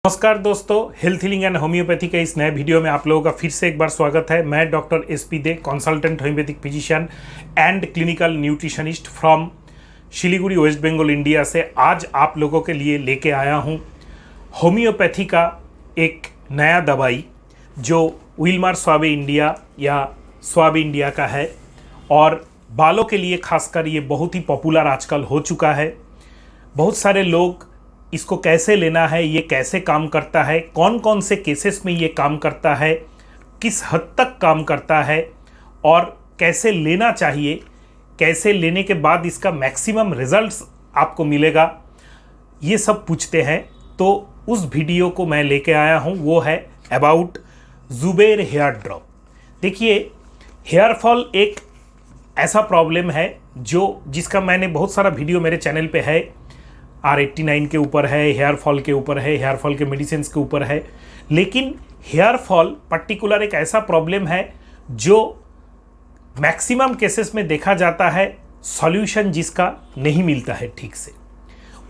नमस्कार दोस्तों, health healing and homeopathy के इस नए वीडियो में आप लोगों का फिर से एक बार स्वागत है। मैं doctor SP De, consultant homoeopathic physician and clinical nutritionist from Siliguri, West Bengal, India से आज आप लोगों के लिए लेके आया हूँ होम्योपैथी का एक नया दवाई जो विलमार स्वाबे इंडिया या स्वाबे इंडिया का है और बालों के लिए खासकर ये बहुत ही पॉपुलर आजकल हो चुका है। बहुत सारे लोग इसको कैसे लेना है, ये कैसे काम करता है, कौन कौन से केसेस में ये काम करता है, किस हद तक काम करता है और कैसे लेना चाहिए, कैसे लेने के बाद इसका मैक्सिमम रिजल्ट्स आपको मिलेगा, ये सब पूछते हैं। तो उस वीडियो को मैं लेके आया हूँ, वो है अबाउट जुबेर हेयर ड्रॉप। देखिए, हेयर फॉल एक ऐसा प्रॉब्लम है जिसका मैंने बहुत सारा वीडियो मेरे चैनल पे है। R89 के ऊपर है, हेयर फॉल के ऊपर है, हेयर फॉल के मेडिसिन के ऊपर है। लेकिन हेयर फॉल पर्टिकुलर एक ऐसा प्रॉब्लम है जो मैक्सिमम केसेस में देखा जाता है सॉल्यूशन जिसका नहीं मिलता है ठीक से।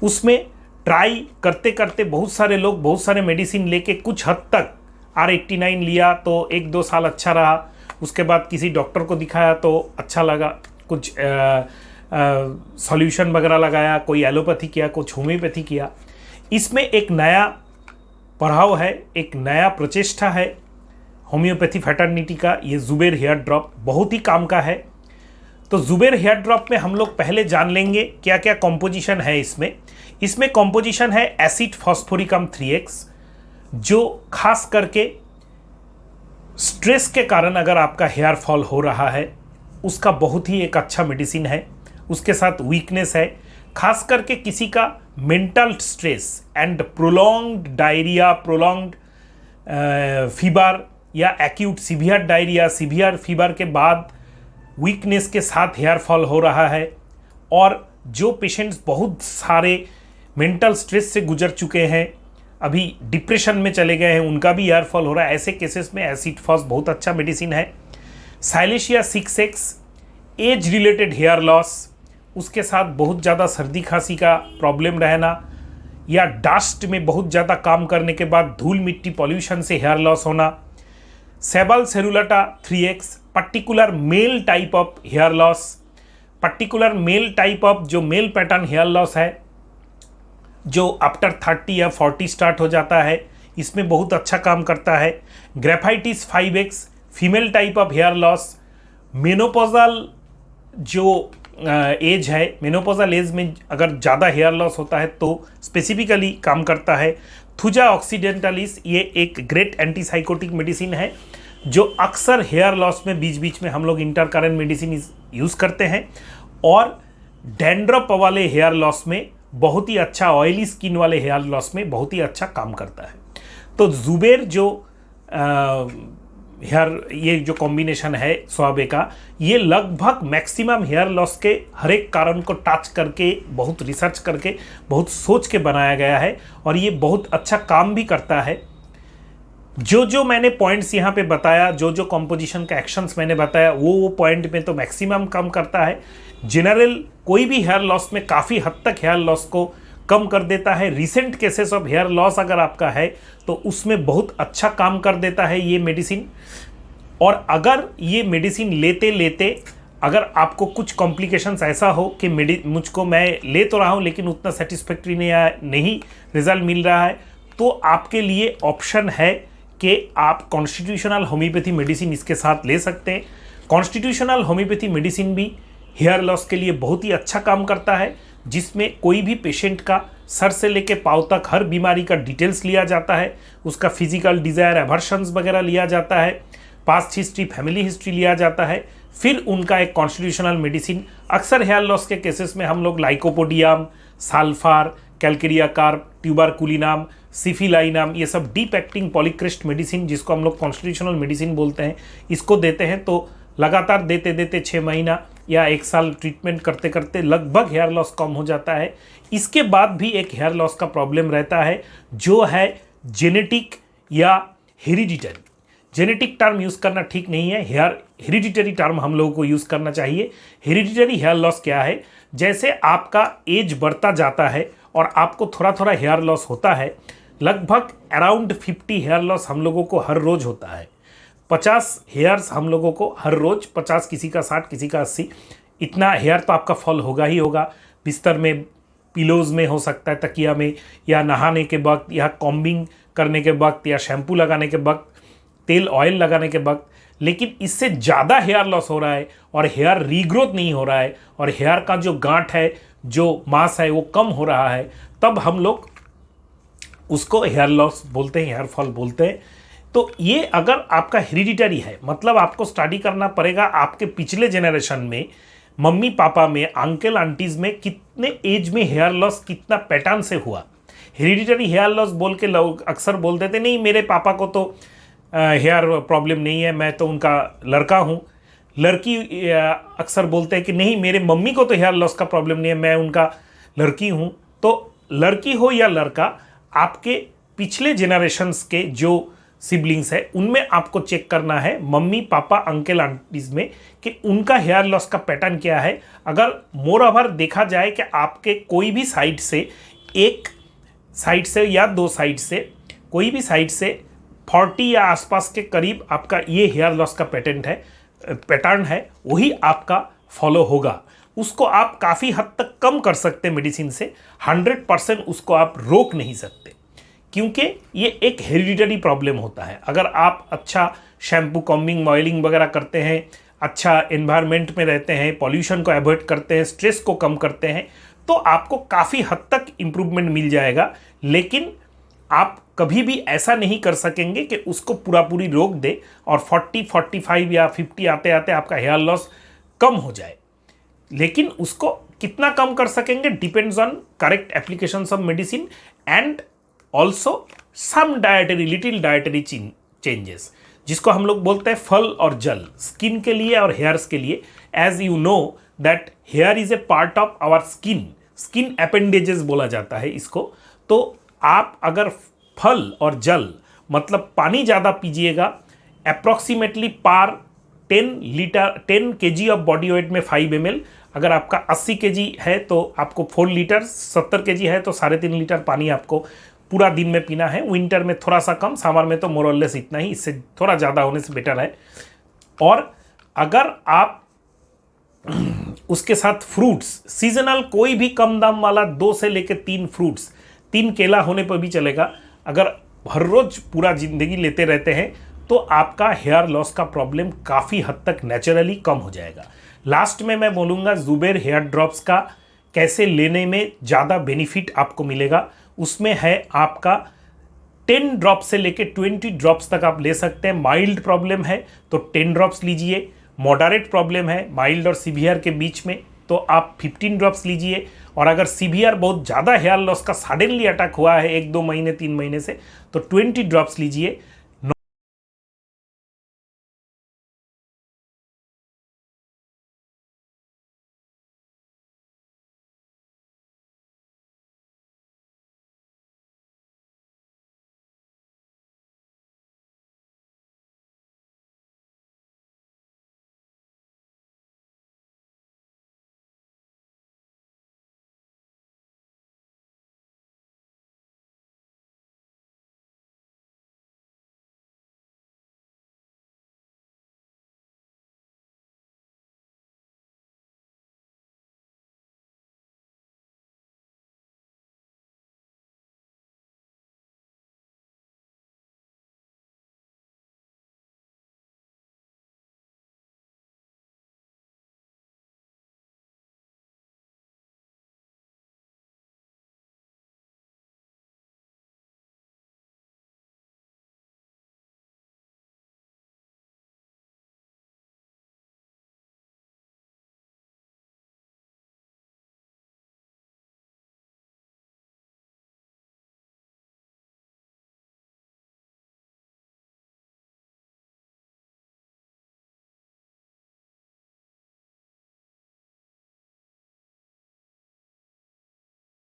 उसमें ट्राई करते करते बहुत सारे लोग बहुत सारे मेडिसिन लेके कुछ हद तक R89 लिया तो 1-2 साल अच्छा रहा, उसके बाद किसी डॉक्टर को दिखाया तो अच्छा लगा, कुछ सॉल्यूशन वगैरह लगाया, कोई एलोपैथी किया, कुछ होम्योपैथी किया। इसमें एक नया पढ़ाव है, एक नया प्रचेष्टा है होम्योपैथी फैटर्निटी का। ये जुबेर हेयर ड्रॉप बहुत ही काम का है। तो जुबेर हेयर ड्रॉप में हम लोग पहले जान लेंगे क्या क्या कॉम्पोजिशन है इसमें कॉम्पोजिशन है एसिड फॉस्फोरिकम 3x, जो खास करके स्ट्रेस के कारण अगर आपका हेयर फॉल हो रहा है उसका बहुत ही एक अच्छा मेडिसिन है। उसके साथ वीकनेस है, खास करके किसी का mental stress and prolonged diarrhoea, prolonged fever या acute severe diarrhoea, severe fever के बाद वीकनेस के साथ हेयर फॉल हो रहा है, और जो पेशेंट्स बहुत सारे मेंटल स्ट्रेस से गुजर चुके हैं, अभी डिप्रेशन में चले गए हैं, उनका भी हेयर फॉल हो रहा है, ऐसे केसेस में एसिड फॉस बहुत अच्छा मेडिसिन है। Silicea 6x age related hair loss, उसके साथ बहुत ज़्यादा सर्दी खांसी का प्रॉब्लम रहना या डस्ट में बहुत ज़्यादा काम करने के बाद धूल मिट्टी पॉल्यूशन से हेयर लॉस होना। Sabal serrulata 3x particular male type of hair loss, particular male type of जो मेल पैटर्न हेयर लॉस है जो आफ्टर 30 या 40 स्टार्ट हो जाता है, इसमें बहुत अच्छा काम करता है। Graphites 5x female type of hair loss. Menopausal जो एज है, मेनोपोजल एज में अगर ज़्यादा हेयर लॉस होता है तो स्पेसिफिकली काम करता है। थुजा ऑक्सीडेंटलिस ये एक ग्रेट एंटीसाइकोटिक मेडिसिन है जो अक्सर हेयर लॉस में बीच बीच में हम लोग इंटरकरेंट मेडिसिन यूज़ करते हैं, और डैंड्रफ वाले हेयर लॉस में बहुत ही अच्छा, ऑयली स्किन वाले हेयर लॉस में बहुत ही अच्छा काम करता है। तो जुबेर जो हेयर ये जो कॉम्बिनेशन है स्वाबे का, ये लगभग मैक्सिमम हेयर लॉस के हर एक कारण को टच करके, बहुत रिसर्च करके, बहुत सोच के बनाया गया है, और ये बहुत अच्छा काम भी करता है। जो मैंने पॉइंट्स यहाँ पे बताया, जो कॉम्पोजिशन का एक्शंस मैंने बताया, वो पॉइंट में तो मैक्सिमम काम करता है। जनरल कोई भी हेयर लॉस में काफ़ी हद तक हेयर लॉस को कम कर देता है। Recent cases of hair loss अगर आपका है तो उसमें बहुत अच्छा काम कर देता है ये मेडिसिन। और अगर ये मेडिसिन लेते लेते अगर आपको कुछ कॉम्प्लिकेशंस ऐसा हो कि मुझको मैं ले तो रहा हूँ लेकिन उतना सेटिस्फैक्ट्री नहीं रिजल्ट मिल रहा है, तो आपके लिए ऑप्शन है कि आप कॉन्स्टिट्यूशनल होम्योपैथी मेडिसिन इसके साथ ले सकते हैं। कॉन्स्टिट्यूशनल होम्योपैथी मेडिसिन भी हेयर लॉस के लिए बहुत ही अच्छा काम करता है, जिसमें कोई भी पेशेंट का सर से लेके पाँव तक हर बीमारी का डिटेल्स लिया जाता है, उसका फिजिकल डिज़ायर, एवर्शंस वगैरह लिया जाता है, पास्ट हिस्ट्री, फैमिली हिस्ट्री लिया जाता है। फिर उनका एक कॉन्स्टिट्यूशनल मेडिसिन, अक्सर हेयर लॉस के केसेस में हम लोग lycopodium, sulphur, calcarea carb, tuberculinum, syphilinum, ये सब डीप एक्टिंग पॉलीक्रिस्ट मेडिसिन जिसको हम लोग कॉन्स्टिट्यूशनल मेडिसिन बोलते हैं, इसको देते हैं। तो लगातार देते देते 6 महीना या 1 साल ट्रीटमेंट करते करते लगभग हेयर लॉस कम हो जाता है। इसके बाद भी एक हेयर लॉस का प्रॉब्लम रहता है जो है जेनेटिक या हेरिडिटरी। जेनेटिक टर्म यूज़ करना ठीक नहीं है, हेरिडिटरी टर्म हम लोगों को यूज़ करना चाहिए। हेरिडिटरी हेयर लॉस क्या है? जैसे आपका एज बढ़ता जाता है और आपको थोड़ा थोड़ा हेयर लॉस होता है, लगभग अराउंड 50 हेयर लॉस हम लोगों को हर रोज होता है। 50 हेयर्स हम लोगों को हर रोज, 50 किसी का 60 किसी का 80, इतना हेयर तो आपका फॉल होगा ही होगा। बिस्तर में, पिलोज में हो सकता है, तकिया में, या नहाने के वक्त, या कॉम्बिंग करने के वक्त, या शैम्पू लगाने के वक्त, तेल ऑयल लगाने के वक्त। लेकिन इससे ज़्यादा हेयर लॉस हो रहा है और हेयर रीग्रोथ नहीं हो रहा है और हेयर का जो गांठ है, जो मांस है, वो कम हो रहा है, तब हम लोग उसको हेयर लॉस बोलते हैं, हेयर फॉल बोलते हैं। तो ये अगर आपका हेरिडिटरी है, मतलब आपको स्टडी करना पड़ेगा आपके पिछले जनरेशन में, मम्मी पापा में, अंकल आंटीज में कितने एज में हेयर लॉस कितना पैटर्न से हुआ। हेरिडिटरी हेयर लॉस बोल के लोग अक्सर बोल देते नहीं मेरे पापा को तो हेयर प्रॉब्लम नहीं है, मैं तो उनका लड़का हूँ। लड़की अक्सर बोलते हैं कि नहीं मेरे मम्मी को तो हेयर लॉस का प्रॉब्लम नहीं है, मैं उनका लड़की हूँ। तो लड़की हो या लड़का, आपके पिछले जनरेशंस के जो सिबलिंग्स है उनमें आपको चेक करना है, मम्मी पापा अंकल आंटीज में, कि उनका हेयर लॉस का पैटर्न क्या है। अगर मोर ओवर देखा जाए कि आपके कोई भी साइड से, एक साइड से या दो साइड से, कोई भी साइड से 40 या आसपास के करीब आपका ये हेयर लॉस का पैटर्न है, वही आपका फॉलो होगा। उसको आप काफ़ी हद तक कम कर सकते हैं मेडिसिन से, 100% उसको आप रोक नहीं सकते, क्योंकि ये एक हेरिडिटरी प्रॉब्लम होता है। अगर आप अच्छा शैम्पू, कॉम्बिंग, ऑयलिंग वगैरह करते हैं, अच्छा एनवायरनमेंट में रहते हैं, पॉल्यूशन को अवॉइड करते हैं, स्ट्रेस को कम करते हैं, तो आपको काफ़ी हद तक इम्प्रूवमेंट मिल जाएगा। लेकिन आप कभी भी ऐसा नहीं कर सकेंगे कि उसको पूरी रोक दे और 40, 45 या 50 आते आते आपका हेयर लॉस कम हो जाए। लेकिन उसको कितना कम कर सकेंगे depends on correct application of medicine and also some little dietary changes, जिसको हम लोग बोलते हैं फल और जल, स्किन के लिए और हेयर्स के लिए। As you know that hair is a part of our skin appendages बोला जाता है इसको। तो आप अगर फल और जल मतलब पानी ज़्यादा पीजिएगा, approximately per 10 kg of body weight में 5 ml। अगर आपका 80 kg है तो आपको 4 लीटर, 70 kg है तो 3.5 लीटर पानी आपको पूरा दिन में पीना है। विंटर में थोड़ा सा कम, समर में तो मोरलेस इतना ही, इससे थोड़ा ज़्यादा होने से बेटर है। और अगर आप उसके साथ फ्रूट्स, सीजनल कोई भी कम दाम वाला 2 से लेकर 3 फ्रूट्स, 3 केला होने पर भी चलेगा, अगर हर रोज पूरा ज़िंदगी लेते रहते हैं तो आपका हेयर लॉस का प्रॉब्लम काफ़ी हद तक नेचुरली कम हो जाएगा। लास्ट में मैं बोलूँगा जुबेर हेयर ड्रॉप्स का कैसे लेने में ज़्यादा बेनिफिट आपको मिलेगा। उसमें है आपका 10 ड्रॉप से लेके 20 ड्रॉप्स तक आप ले सकते हैं। माइल्ड प्रॉब्लम है तो 10 ड्रॉप्स लीजिए, मॉडरेट प्रॉब्लम है माइल्ड और सीवियर के बीच में तो आप 15 ड्रॉप्स लीजिए, और अगर सीवियर बहुत ज़्यादा हेयर लॉस का सडनली अटैक हुआ है 1-2 महीने 3 महीने से तो 20 ड्रॉप्स लीजिए।